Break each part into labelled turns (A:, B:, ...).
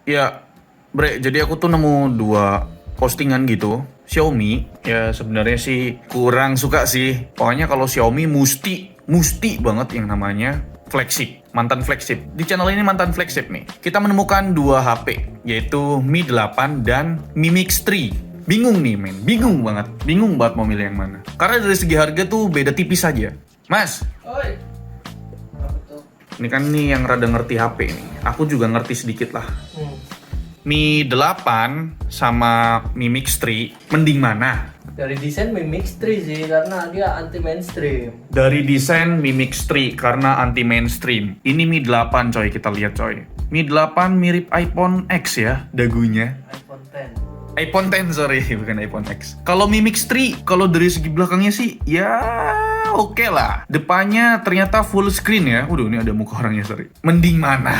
A: Ya, Bre, jadi aku tuh nemu dua postingan gitu. Xiaomi, ya sebenarnya sih kurang suka sih. Pokoknya kalau Xiaomi mesti banget yang namanya flagship, mantan flagship. Di channel ini mantan flagship nih. Kita menemukan dua HP, yaitu Mi 8 dan Mi Mix 3. Bingung nih men, bingung banget mau milih yang mana. Karena dari segi harga tuh beda tipis aja. Mas,
B: Oi, apa tuh?
A: ini kan nih yang rada ngerti HP nih. Aku juga ngerti sedikit lah. Mi 8 sama Mi Mix 3, mending mana?
B: Dari desain Mi Mix 3 sih, karena dia anti mainstream.
A: Dari desain Mi Mix 3 karena anti mainstream. Ini Mi 8 coy, kita lihat coy. Mi 8 mirip iPhone X ya, dagunya.
B: iPhone 10.
A: iPhone 10 sorry, bukan iPhone X. Kalau Mi Mix 3, kalau dari segi belakangnya sih, ya oke lah. Depannya ternyata full screen ya. Waduh, ini ada muka orangnya sorry. Mending mana?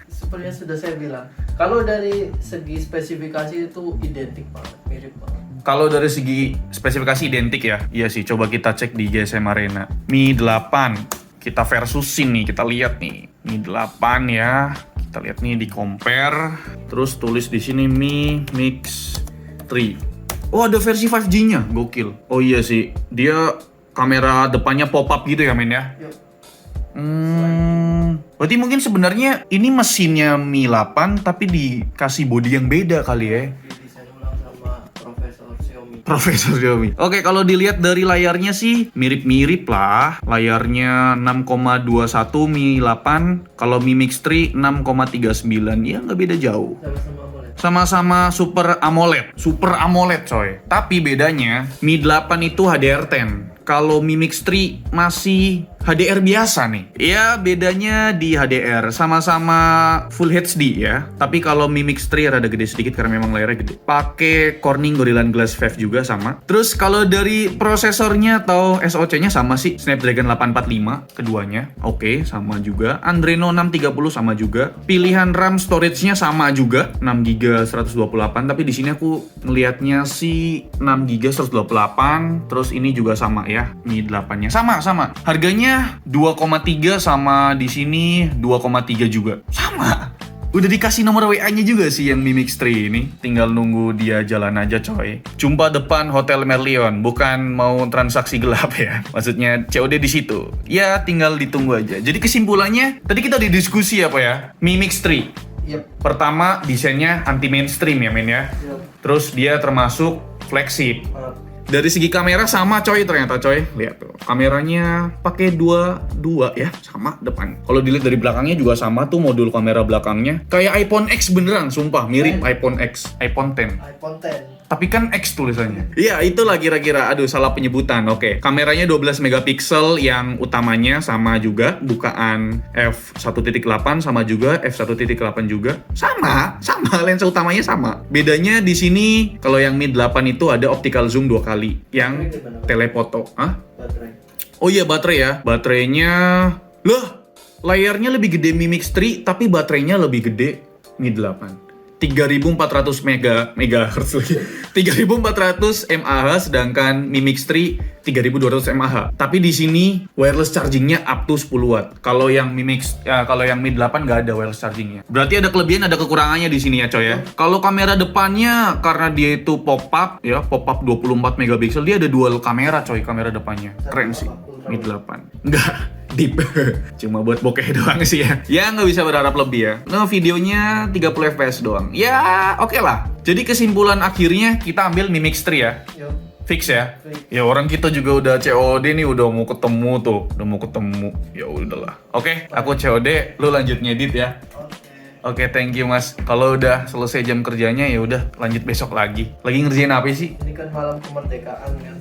B: Seperti yang sudah saya bilang, kalau dari segi spesifikasi itu identik banget, mirip banget.
A: Kalau dari segi spesifikasi identik ya. Iya sih, coba kita cek di GSM Arena. Mi 8, kita versusin nih, kita lihat nih. Mi 8 ya. Kita lihat nih di compare. Terus tulis di sini Mi Mix 3. Oh, ada versi 5G-nya, gokil. Oh iya sih, dia kamera depannya pop-up gitu ya, men ya.
B: Yuk,
A: Berarti mungkin sebenarnya ini mesinnya Mi 8 tapi dikasih body yang beda kali ya.
B: didesain ulang sama Profesor Xiaomi.
A: Profesor Xiaomi. Oke, kalau dilihat dari layarnya sih mirip-mirip lah. Layarnya 6,21 Mi 8, kalau Mi Mix 3 6,39. Ya nggak beda jauh.
B: Sama-sama boleh.
A: Sama-sama Super AMOLED. Super AMOLED coy. Tapi bedanya Mi 8 itu HDR10. Kalau Mi Mix 3 masih HDR biasa nih. Ya bedanya di HDR. Sama-sama Full HD ya. Tapi kalau Mi Mix 3 rada gede sedikit karena memang layarnya gede. Pakai Corning Gorilla Glass 5 juga sama. Terus kalau dari prosesornya atau SoC-nya sama sih. Snapdragon 845 keduanya. Oke, sama juga. Adreno 630 sama juga. Pilihan RAM storage-nya sama juga. 6GB 128. Tapi di sini aku ngelihatnya sih 6GB 128. Terus ini juga sama ya. Mi 8-nya sama. Harganya 2,3 sama di sini 2,3 juga. Sama. Udah dikasih nomor WA-nya juga sih yang Mi Mix 3 ini. Tinggal nunggu dia jalan aja coy. Jumpa depan Hotel Merlion, bukan mau transaksi gelap ya. Maksudnya COD di situ. Ya tinggal ditunggu aja. Jadi kesimpulannya, tadi kita didiskusi apa ya? Mi Mix 3.
B: Yep.
A: Pertama, desainnya anti mainstream ya men ya.
B: Yep.
A: Terus dia termasuk flagship. Dari segi kamera sama coy ternyata coy. Lihat tuh. Kameranya pakai dua ya, sama depan. Kalau dilihat dari belakangnya juga sama tuh modul kamera belakangnya. Kayak iPhone X beneran, sumpah mirip iPhone X, iPhone X.
B: iPhone 10.
A: Tapi kan X tulisannya. Iya, itulah kira-kira. Aduh, salah penyebutan. Oke. Kameranya 12 megapiksel yang utamanya sama juga. Bukaan f1.8 sama juga, f1.8 juga. Sama. Lensa utamanya sama. Bedanya di sini kalau yang Mi 8 itu ada optical zoom 2 kali. Yang telefoto. Hah?
B: Baterai.
A: Oh iya, baterai ya. Baterainya layarnya lebih gede Mi Mix 3 tapi baterainya lebih gede Mi 8. 3400 megahertz lagi. 3400 mAh sedangkan Mi Mix 3 3200 mAh. Tapi di sini wireless chargingnya up to 10 watt. Kalau yang Mi 8 nggak ada wireless chargingnya. Berarti ada kelebihan ada kekurangannya di sini ya coy ya. Kalau kamera depannya karena dia itu pop up 24 megapiksel, dia ada dual kamera coy, kamera depannya. Keren sih. Mi 8. Enggak deep. Cuma buat bokeh doang sih ya. Ya nggak bisa berharap lebih ya. Nah, videonya 30 fps doang. Ya oke lah. Jadi kesimpulan akhirnya kita ambil Mi Mix 3 ya.
B: Yuk.
A: Fix ya.
B: Fix.
A: Ya orang kita juga udah COD nih, udah mau ketemu tuh. Ya udahlah. Oke, aku COD, lu lanjut ngedit ya.
B: Oke.
A: Oke, thank you Mas. Kalau udah selesai jam kerjanya ya udah lanjut besok lagi. Lagi ngerjain apa sih?
B: Ini kan malam kemerdekaan kan.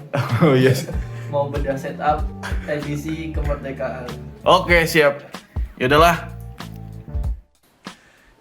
A: Oh yes.
B: Mau bedah setup edisi kemerdekaan.
A: Oke, siap. Ya udahlah.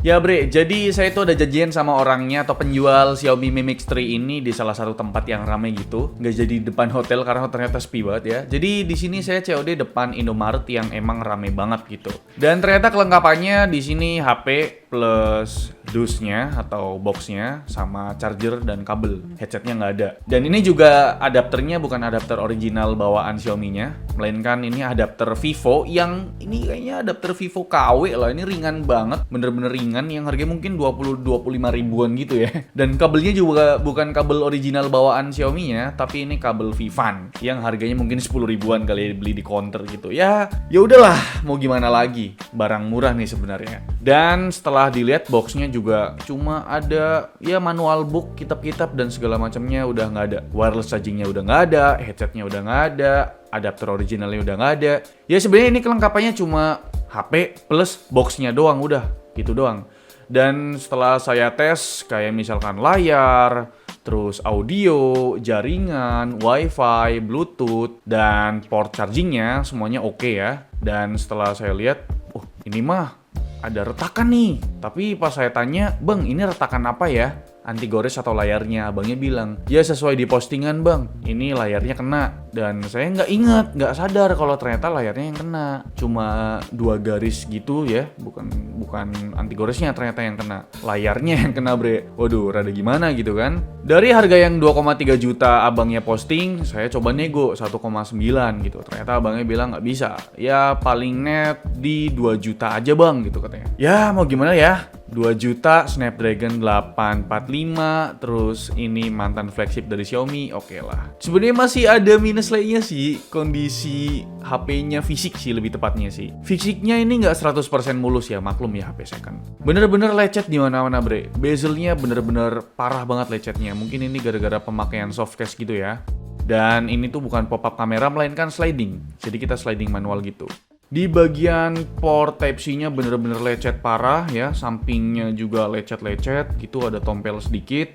A: Ya Bre, jadi saya tuh ada janjian sama orangnya atau penjual Xiaomi Mi Mix 3 ini di salah satu tempat yang ramai gitu. Nggak jadi depan hotel karena ternyata sepi banget ya. Jadi di sini saya COD depan Indomaret yang emang ramai banget gitu. Dan ternyata kelengkapannya di sini HP plus dusnya atau boxnya sama charger dan kabel. Headsetnya nggak ada. Dan ini juga adapternya bukan adapter original bawaan Xiaomi-nya, melainkan ini adapter Vivo yang ini kayaknya adapter Vivo KW lah. Ini ringan banget, bener-bener ringan, yang harganya mungkin 20-25 ribuan gitu ya. Dan kabelnya juga bukan kabel original bawaan Xiaomi-nya, tapi ini kabel Vifan yang harganya mungkin 10 ribuan kali beli di counter gitu. Ya udahlah, mau gimana lagi. Barang murah nih sebenarnya. Dan setelah dilihat boxnya juga cuma ada ya manual book, kitab-kitab dan segala macamnya udah nggak ada. Wireless chargingnya udah nggak ada, headsetnya udah nggak ada, adapter originalnya udah nggak ada. Ya sebenarnya ini kelengkapannya cuma HP plus boxnya doang, udah gitu doang. Dan setelah saya tes kayak misalkan layar, terus audio, jaringan, wifi, bluetooth, dan port chargingnya semuanya oke ya. Dan setelah saya lihat, oh ini mah ada retakan nih. Tapi pas saya tanya, bang ini retakan apa ya? Anti gores atau layarnya? Abangnya bilang, ya sesuai di postingan bang, ini layarnya kena. Dan saya nggak sadar kalau ternyata layarnya yang kena. Cuma 2 garis gitu ya, bukan anti goresnya ternyata yang kena. Layarnya yang kena bre. Waduh, rada gimana gitu kan. Dari harga yang 2,3 juta abangnya posting, saya coba nego 1,9 gitu. Ternyata abangnya bilang nggak bisa. Ya paling net di 2 juta aja bang gitu katanya. Ya mau gimana ya. 2 juta Snapdragon 845, terus ini mantan flagship dari Xiaomi, oke lah. Sebenarnya masih ada minus lainnya sih, kondisi HP-nya fisik sih lebih tepatnya sih. Fisiknya ini nggak 100% mulus ya, maklum ya HP second. Bener-bener lecet di mana-mana bre. Bezelnya bener-bener parah banget lecetnya. Mungkin ini gara-gara pemakaian softcase gitu ya. Dan ini tuh bukan pop-up kamera melainkan sliding. Jadi kita sliding manual gitu. Di bagian port Type-C-nya bener-bener lecet parah ya, sampingnya juga lecet-lecet gitu, ada tompel sedikit.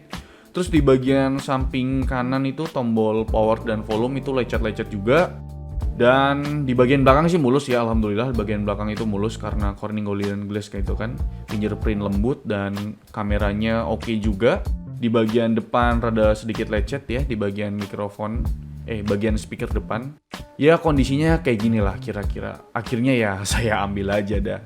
A: Terus di bagian samping kanan itu tombol power dan volume itu lecet-lecet juga. Dan di bagian belakang sih mulus ya, alhamdulillah. Di bagian belakang itu mulus karena Corning Gorilla Glass kayak itu kan. Fingerprint lembut dan kameranya oke juga. Di bagian depan rada sedikit lecet ya, di bagian mikrofon. Bagian speaker depan. Ya kondisinya kayak gini lah kira-kira. Akhirnya ya saya ambil aja dah.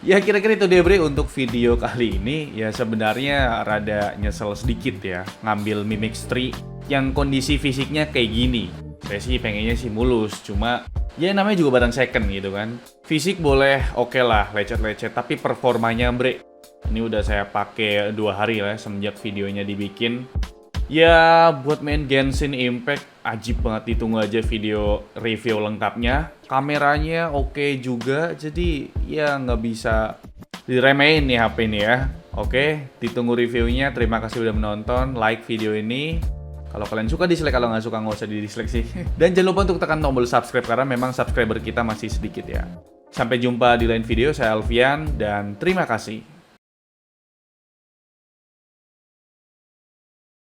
A: Ya kira-kira itu deh bre untuk video kali ini. Ya sebenarnya rada nyesel sedikit ya ngambil Mi Mix 3 yang kondisi fisiknya kayak gini. Saya sih pengennya sih mulus, cuma ya namanya juga barang second gitu kan. Fisik boleh oke lah, lecet-lecet, tapi performanya bre, ini udah saya pakai 2 hari lah semenjak videonya dibikin. Ya buat main Genshin Impact ajib banget, ditunggu aja video review lengkapnya. Kameranya oke juga, jadi ya nggak bisa diremehin nih HP ini ya. Oke, ditunggu reviewnya. Terima kasih udah menonton, like video ini. Kalau kalian suka dislike, kalau nggak suka nggak usah di dislike sih. Dan jangan lupa untuk tekan tombol subscribe karena memang subscriber kita masih sedikit ya. Sampai jumpa di lain video, saya Alfian dan terima kasih.